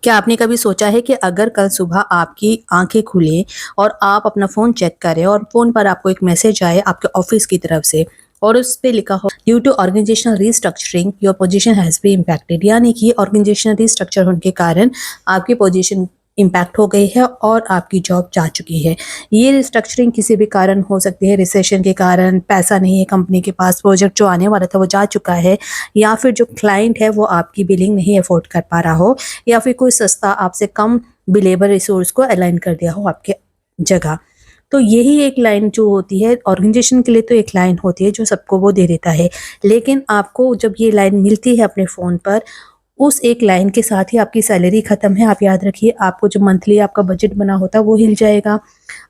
क्या आपने कभी सोचा है कि अगर कल सुबह आपकी आंखें खुलें और आप अपना फ़ोन चेक करें और फ़ोन पर आपको एक मैसेज आए आपके ऑफिस की तरफ से और उस पे लिखा हो due to organisational restructuring your position has been impacted, यानी कि ऑर्गेनाइजेशनल रीस्ट्रक्चर होने के कारण आपकी पोजीशन इम्पैक्ट हो गई है और आपकी जॉब जा चुकी है। ये रिस्ट्रक्चरिंग किसी भी कारण हो सकती है, रिसेशन के कारण, पैसा नहीं है कंपनी के पास, प्रोजेक्ट जो आने वाला था वो जा चुका है, या फिर जो क्लाइंट है वो आपकी बिलिंग नहीं अफोर्ड कर पा रहा हो, या फिर कोई सस्ता आपसे कम बिलेबल रिसोर्स को अलाइन कर दिया हो आपके जगह। तो यही एक लाइन जो होती है ऑर्गेनाइजेशन के लिए, तो एक लाइन होती है जो सबको वो दे देता है, लेकिन आपको जब ये लाइन मिलती है अपने फ़ोन पर, उस एक लाइन के साथ ही आपकी सैलरी ख़त्म है। आप याद रखिए, आपको जो मंथली आपका बजट बना होता है वो हिल जाएगा,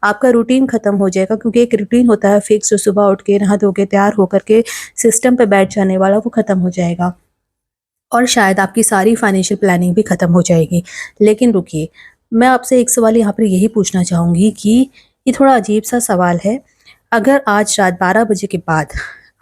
आपका रूटीन ख़त्म हो जाएगा, क्योंकि एक रूटीन होता है फिक्स, जो सुबह उठ के नहा धो के तैयार होकर के सिस्टम पे बैठ जाने वाला, वो ख़त्म हो जाएगा और शायद आपकी सारी फाइनेंशियल प्लानिंग भी ख़त्म हो जाएगी। लेकिन रुकिए, मैं आपसे एक सवाल यहाँ पर यही पूछना चाहूँगी कि ये थोड़ा अजीब-सा सवाल है। अगर आज रात 12 बजे के बाद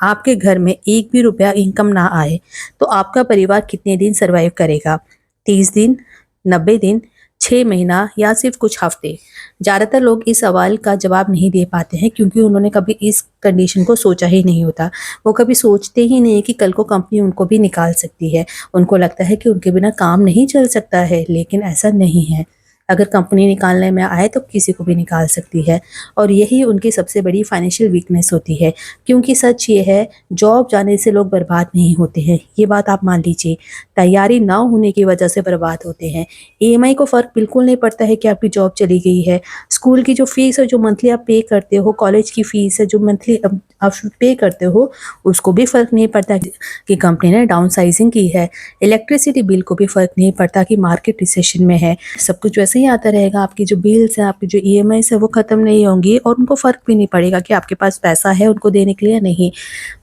आपके घर में एक भी रुपया इनकम ना आए, तो आपका परिवार कितने दिन सर्वाइव करेगा? 30 दिन, 90 दिन, 6 महीना या सिर्फ़ कुछ हफ़्ते? ज़्यादातर लोग इस सवाल का जवाब नहीं दे पाते हैं, क्योंकि उन्होंने कभी इस कंडीशन को सोचा ही नहीं होता। वो कभी सोचते ही नहीं कि कल को कंपनी उनको भी निकाल सकती है। उनको लगता है कि उनके बिना काम नहीं चल सकता है, लेकिन ऐसा नहीं है। अगर कंपनी निकालने में आए तो किसी को भी निकाल सकती है, और यही उनकी सबसे बड़ी फाइनेंशियल वीकनेस होती है। क्योंकि सच ये है, जॉब जाने से लोग बर्बाद नहीं होते हैं, ये बात आप मान लीजिए। तैयारी ना होने की वजह से बर्बाद होते हैं। ईएमआई को फ़र्क बिल्कुल नहीं पड़ता है कि आपकी जॉब चली गई है। स्कूल की जो फ़ीस है जो मंथली आप पे करते हो, कॉलेज की फ़ीस है जो मंथली आप पे करते हो, उसको भी फ़र्क नहीं पड़ता कि कंपनी ने डाउन साइजिंग की है। इलेक्ट्रिसिटी बिल को भी फ़र्क नहीं पड़ता कि मार्केट रिसेशन में है। सब कुछ वैसे ही आता रहेगा, आपकी जो बिल्स हैं, आपकी जो ईएमआईज़ है वो ख़त्म नहीं होंगी, और उनको फ़र्क भी नहीं पड़ेगा कि आपके पास पैसा है उनको देने के लिए या नहीं।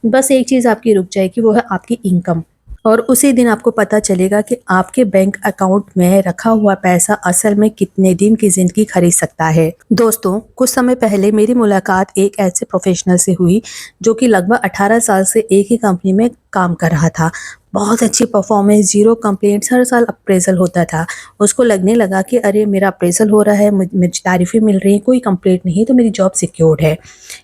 बस एक चीज़ आपकी रुक जाएगी, वो है आपकी इनकम, और उसी दिन आपको पता चलेगा कि आपके बैंक अकाउंट में रखा हुआ पैसा असल में कितने दिन की ज़िंदगी खरीद सकता है। दोस्तों, कुछ समय पहले मेरी मुलाकात एक ऐसे प्रोफेशनल से हुई जो कि लगभग 18 साल से एक ही कंपनी में काम कर रहा था। बहुत अच्छी परफॉर्मेंस, ज़ीरो कंप्लेंट्स, हर साल अप्रेज़ल होता था। उसको लगने लगा कि अरे मेरा अप्रेज़ल हो रहा है, मुझे तारीफ़ें मिल रही हैं, कोई कंप्लेंट नहीं, तो मेरी जॉब सिक्योर्ड है,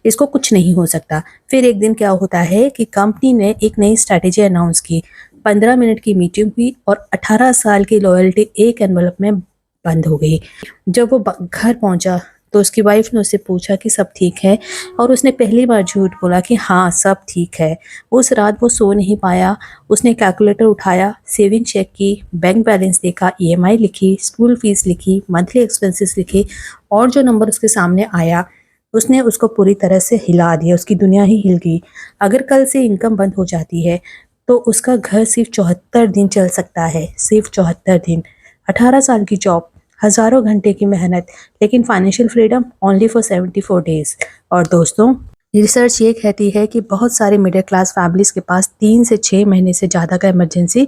इसको कुछ नहीं हो सकता। फिर एक दिन क्या होता है कि कंपनी ने एक नई स्ट्रैटेजी अनाउंस की। 15 मिनट की मीटिंग हुई और 18 साल की लॉयल्टी एक एनवलप में बंद हो गई। जब वो घर पहुंचा तो उसकी वाइफ ने उससे पूछा कि सब ठीक है, और उसने पहली बार झूठ बोला कि हाँ सब ठीक है। उस रात वो सो नहीं पाया। उसने कैलकुलेटर उठाया, सेविंग चेक की, बैंक बैलेंस देखा, ईएमआई लिखी, स्कूल फीस लिखी, मंथली एक्सपेंसेस लिखे, और जो नंबर उसके सामने आया उसने उसको पूरी तरह से हिला दिया। उसकी दुनिया ही हिल गई। अगर कल से इनकम बंद हो जाती है तो उसका घर सिर्फ 74 दिन चल सकता है, सिर्फ 74 दिन। 18 साल की जॉब, हज़ारों घंटे की मेहनत, लेकिन financial freedom only for 74 days. और दोस्तों, रिसर्च ये कहती है कि बहुत सारे मिडिल क्लास फैमिलीज़ के पास 3 से 6 महीने से ज़्यादा का इमरजेंसी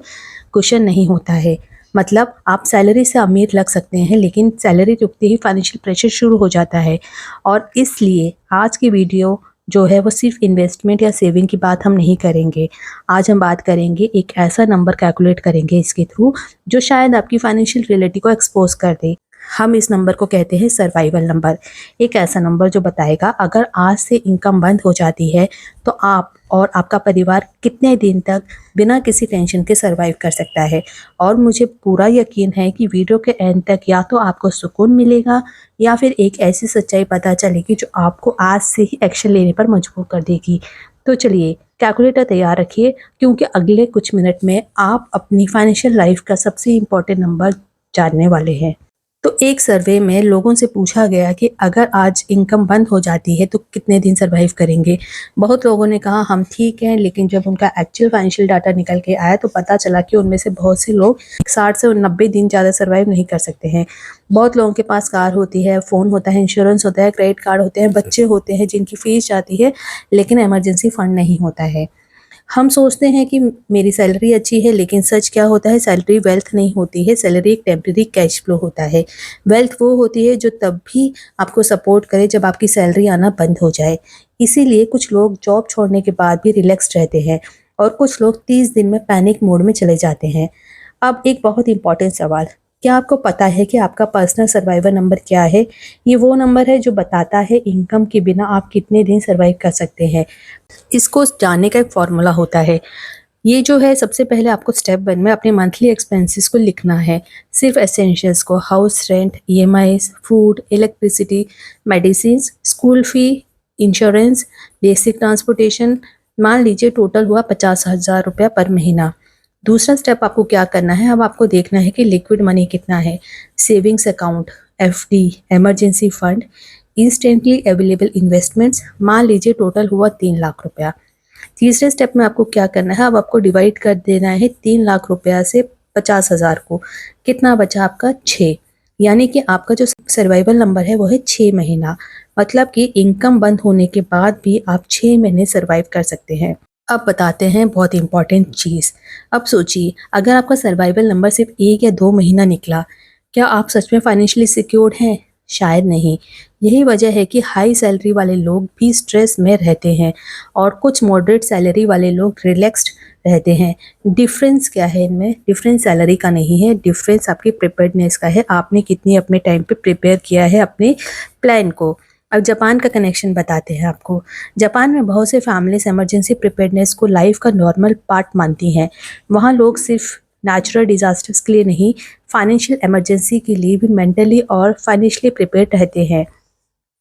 कुशन नहीं होता है। मतलब आप सैलरी से अमीर लग सकते हैं, लेकिन सैलरी रुकते ही फाइनेंशियल प्रेशर शुरू हो जाता है। और इसलिए आज की वीडियो जो है वो सिर्फ इन्वेस्टमेंट या सेविंग की बात हम नहीं करेंगे। आज हम बात करेंगे, एक ऐसा नंबर कैलकुलेट करेंगे इसके थ्रू जो शायद आपकी फाइनेंशियल रियलिटी को एक्सपोज कर दे। हम इस नंबर को कहते हैं सर्वाइवल नंबर। एक ऐसा नंबर जो बताएगा अगर आज से इनकम बंद हो जाती है तो आप और आपका परिवार कितने दिन तक बिना किसी टेंशन के सर्वाइव कर सकता है। और मुझे पूरा यकीन है कि वीडियो के एंड तक या तो आपको सुकून मिलेगा या फिर एक ऐसी सच्चाई पता चलेगी जो आपको आज से ही एक्शन लेने पर मजबूर कर देगी। तो चलिए, कैलकुलेटर तैयार रखिए, क्योंकि अगले कुछ मिनट में आप अपनी फाइनेंशियल लाइफ का सबसे इम्पोर्टेंट नंबर जानने वाले हैं। तो एक सर्वे में लोगों से पूछा गया कि अगर आज इनकम बंद हो जाती है तो कितने दिन सर्वाइव करेंगे। बहुत लोगों ने कहा हम ठीक हैं, लेकिन जब उनका एक्चुअल फाइनेंशियल डाटा निकल के आया तो पता चला कि उनमें से बहुत से लोग 60 से 90 दिन ज़्यादा सर्वाइव नहीं कर सकते हैं। बहुत लोगों के पास कार होती है, फ़ोन होता है, इंश्योरेंस होता है, क्रेडिट कार्ड होते हैं, बच्चे होते हैं जिनकी फ़ीस जाती है, लेकिन इमरजेंसी फ़ंड नहीं होता है। हम सोचते हैं कि मेरी सैलरी अच्छी है, लेकिन सच क्या होता है, सैलरी वेल्थ नहीं होती है। सैलरी एक टेम्परेरी कैश फ्लो होता है। वेल्थ वो होती है जो तब भी आपको सपोर्ट करे जब आपकी सैलरी आना बंद हो जाए। इसीलिए कुछ लोग जॉब छोड़ने के बाद भी रिलैक्स्ड रहते हैं और कुछ लोग 30 दिन में पैनिक मोड में चले जाते हैं। अब एक बहुत इंपॉर्टेंट सवाल, क्या आपको पता है कि आपका पर्सनल सर्वाइवल नंबर क्या है? ये वो नंबर है जो बताता है इनकम के बिना आप कितने दिन सर्वाइव कर सकते हैं। इसको जानने का एक फॉर्मूला होता है। ये जो है सबसे पहले आपको स्टेप 1 में अपने मंथली एक्सपेंसेस को लिखना है। सिर्फ एसेंशियल्स को, house rent, EMIs, food, electricity, medicines, school fee, insurance, basic transportation, मान लीजिए टोटल हुआ 50,000 रुपया पर महीना। दूसरा स्टेप आपको क्या करना है, अब आपको देखना है कि लिक्विड मनी कितना है। Savings account, FD, emergency fund, instantly available investments, मान लीजिए टोटल हुआ 3 लाख रुपया। तीसरे स्टेप में आपको क्या करना है, अब आपको डिवाइड कर देना है 3 लाख रुपया से 50,000 को। कितना बचा आपका? 6। यानी कि आपका जो सर्वाइवल नंबर है वो है 6 महीना। मतलब कि इनकम बंद होने के बाद भी आप 6 महीने सर्वाइव कर सकते हैं। अब बताते हैं बहुत इंपॉर्टेंट चीज़। अब सोचिए, अगर आपका सर्वाइवल नंबर सिर्फ 1 या 2 महीना निकला, क्या आप सच में फाइनेंशियली सिक्योर्ड हैं? शायद नहीं। यही वजह है कि हाई सैलरी वाले लोग भी स्ट्रेस में रहते हैं और कुछ मॉडरेट सैलरी वाले लोग रिलैक्स्ड रहते हैं। डिफरेंस क्या है इनमें? डिफरेंस सैलरी का नहीं है, डिफरेंस आपकी प्रिपेयर्डनेस का है। आपने कितनी अपने टाइम पे प्रिपेयर किया है अपने प्लान को। अब जापान का कनेक्शन बताते हैं आपको। जापान में बहुत से फैमिलीज इमरजेंसी प्रिपेयर्डनेस को लाइफ का नॉर्मल पार्ट मानती हैं। वहाँ लोग सिर्फ नेचुरल डिजास्टर्स के लिए नहीं, फाइनेंशियल इमरजेंसी के लिए भी मेंटली और फाइनेंशियली प्रिपेयर्ड रहते हैं।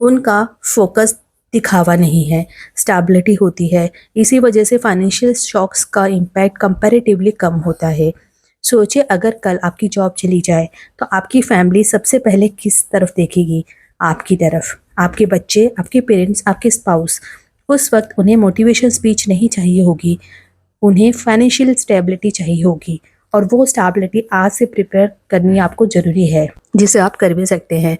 उनका फोकस दिखावा नहीं है, स्टेबिलिटी होती है। इसी वजह से फाइनेंशियल शॉक्स का इम्पैक्ट कंपैरेटिवली कम होता है। सोचिए, अगर कल आपकी जॉब चली जाए तो आपकी फैमिली सबसे पहले किस तरफ देखेगी? आपकी तरफ। आपके बच्चे, आपके पेरेंट्स, आपके स्पाउस। उस वक्त उन्हें मोटिवेशन स्पीच नहीं चाहिए होगी, उन्हें फाइनेंशियल स्टेबिलिटी चाहिए होगी। और वो स्टेबिलिटी आज से प्रिपेयर करनी आपको ज़रूरी है, जिसे आप कर भी सकते हैं।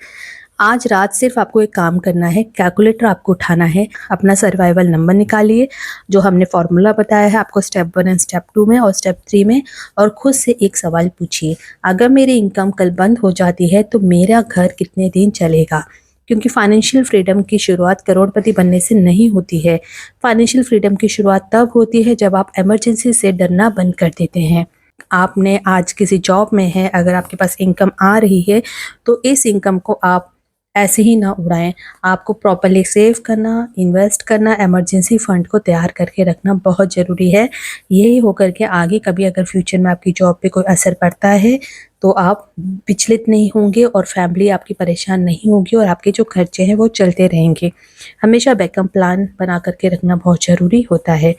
आज रात सिर्फ आपको एक काम करना है, कैलकुलेटर आपको उठाना है, अपना सर्वाइवल नंबर निकालिए जो हमने फॉर्मूला बताया है आपको स्टेप 1 एंड स्टेप 2 में और स्टेप 3 में, और खुद से एक सवाल पूछिए, अगर मेरी इनकम कल बंद हो जाती है तो मेरा घर कितने दिन चलेगा? क्योंकि फाइनेंशियल फ्रीडम की शुरुआत करोड़पति बनने से नहीं होती है। फाइनेंशियल फ्रीडम की शुरुआत तब होती है जब आप इमरजेंसी से डरना बंद कर देते हैं। आपने आज किसी जॉब में है, अगर आपके पास इनकम आ रही है तो इस इनकम को आप ऐसे ही ना उड़ाएं। आपको प्रॉपर्ली सेव करना, इन्वेस्ट करना, इमरजेंसी फंड को तैयार करके रखना बहुत ज़रूरी है। यही होकर के आगे कभी अगर फ्यूचर में आपकी जॉब पे कोई असर पड़ता है तो आप विचलित नहीं होंगे और फैमिली आपकी परेशान नहीं होगी और आपके जो खर्चे हैं वो चलते रहेंगे। हमेशा बैकअप प्लान बना करके रखना बहुत ज़रूरी होता है।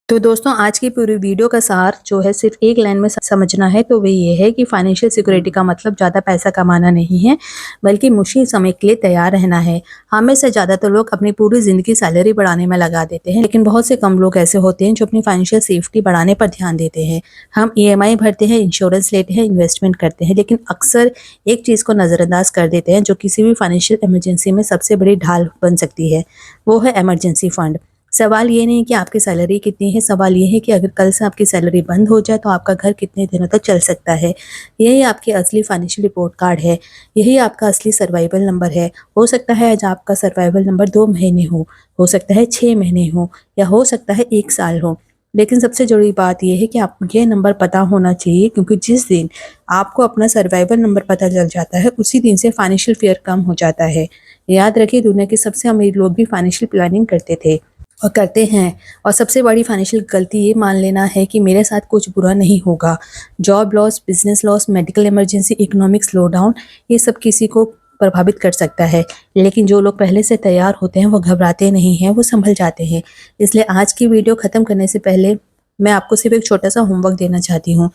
तो दोस्तों, आज की पूरी वीडियो का सार जो है सिर्फ एक लाइन में समझना है तो वे ये है कि फाइनेंशियल सिक्योरिटी का मतलब ज़्यादा पैसा कमाना नहीं है, बल्कि मुश्किल समय के लिए तैयार रहना है। हमें से ज़्यादातर लोग अपनी पूरी ज़िंदगी सैलरी बढ़ाने में लगा देते हैं, लेकिन बहुत से कम लोग ऐसे होते हैं जो अपनी फाइनेंशियल सेफ्टी बढ़ाने पर ध्यान देते हैं। हम ईएमआई भरते हैं, इंश्योरेंस लेते हैं, इन्वेस्टमेंट करते हैं, लेकिन अक्सर एक चीज़ को नज़रअंदाज कर देते हैं जो किसी भी फाइनेंशियल इमरजेंसी में सबसे बड़ी ढाल बन सकती है, वो है इमरजेंसी फंड। सवाल ये नहीं कि आपकी सैलरी कितनी है, सवाल ये है कि अगर कल से आपकी सैलरी बंद हो जाए तो आपका घर कितने दिनों तक चल सकता है। यही आपकी असली फाइनेंशियल रिपोर्ट कार्ड है, यही आपका असली सर्वाइवल नंबर है। हो सकता है आज आपका सर्वाइवल नंबर 2 महीने हो सकता है 6 महीने हो, या हो सकता है 1 साल हो। लेकिन सबसे ज़रूरी बात यह है कि आपको ये नंबर पता होना चाहिए, क्योंकि जिस दिन आपको अपना सर्वाइवल नंबर पता चल जाता है उसी दिन से फाइनेंशियल फियर कम हो जाता है। याद रखिए, दुनिया के सबसे अमीर लोग भी फाइनेंशियल प्लानिंग करते थे और करते हैं। और सबसे बड़ी फाइनेंशियल गलती ये मान लेना है कि मेरे साथ कुछ बुरा नहीं होगा। Job loss, business loss, medical emergency, economic slow down, ये सब किसी को प्रभावित कर सकता है, लेकिन जो लोग पहले से तैयार होते हैं वो घबराते नहीं हैं, वो संभल जाते हैं। इसलिए आज की वीडियो ख़त्म करने से पहले मैं आपको सिर्फ एक छोटा सा होमवर्क देना चाहती हूँ।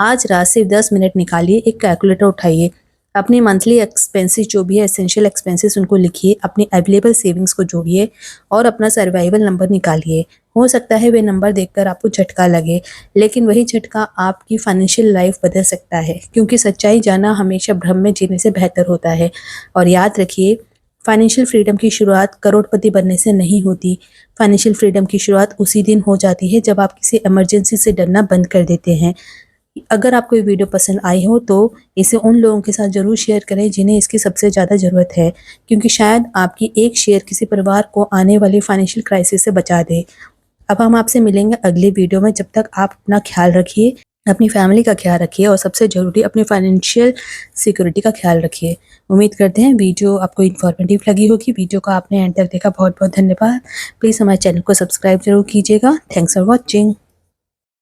आज रात सिर्फ 10 मिनट निकालिए, एक कैलकुलेटर उठाइए, अपनी मंथली एक्सपेंसेस जो भी है, एसेंशियल एक्सपेंसेस, उनको लिखिए, अपनी अवेलेबल सेविंग्स को जोड़िए और अपना सर्वाइवल नंबर निकालिए। हो सकता है वे नंबर देखकर आपको झटका लगे, लेकिन वही झटका आपकी फाइनेंशियल लाइफ बदल सकता है, क्योंकि सच्चाई जाना हमेशा भ्रम में जीने से बेहतर होता है। और याद रखिए, फाइनेंशियल फ्रीडम की शुरुआत करोड़पति बनने से नहीं होती। फाइनेंशियल फ्रीडम की शुरुआत उसी दिन हो जाती है जब आप किसी इमरजेंसी से डरना बंद कर देते हैं। अगर आपको ये वीडियो पसंद आई हो तो इसे उन लोगों के साथ ज़रूर शेयर करें जिन्हें इसकी सबसे ज़्यादा ज़रूरत है, क्योंकि शायद आपकी एक शेयर किसी परिवार को आने वाली फाइनेंशियल क्राइसिस से बचा दे। अब हम आपसे मिलेंगे अगली वीडियो में। जब तक आप अपना ख्याल रखिए। अपनी फैमिली का ख्याल रखिए और सबसे ज़रूरी अपनी फाइनेंशियल सिक्योरिटी का ख्याल रखिए। उम्मीद करते हैं वीडियो आपको इन्फॉर्मेटिव लगी होगी। वीडियो को आपने एंड तक देखा, बहुत बहुत धन्यवाद। प्लीज़ हमारे चैनल को सब्सक्राइब ज़रूर कीजिएगा। Thanks for watching.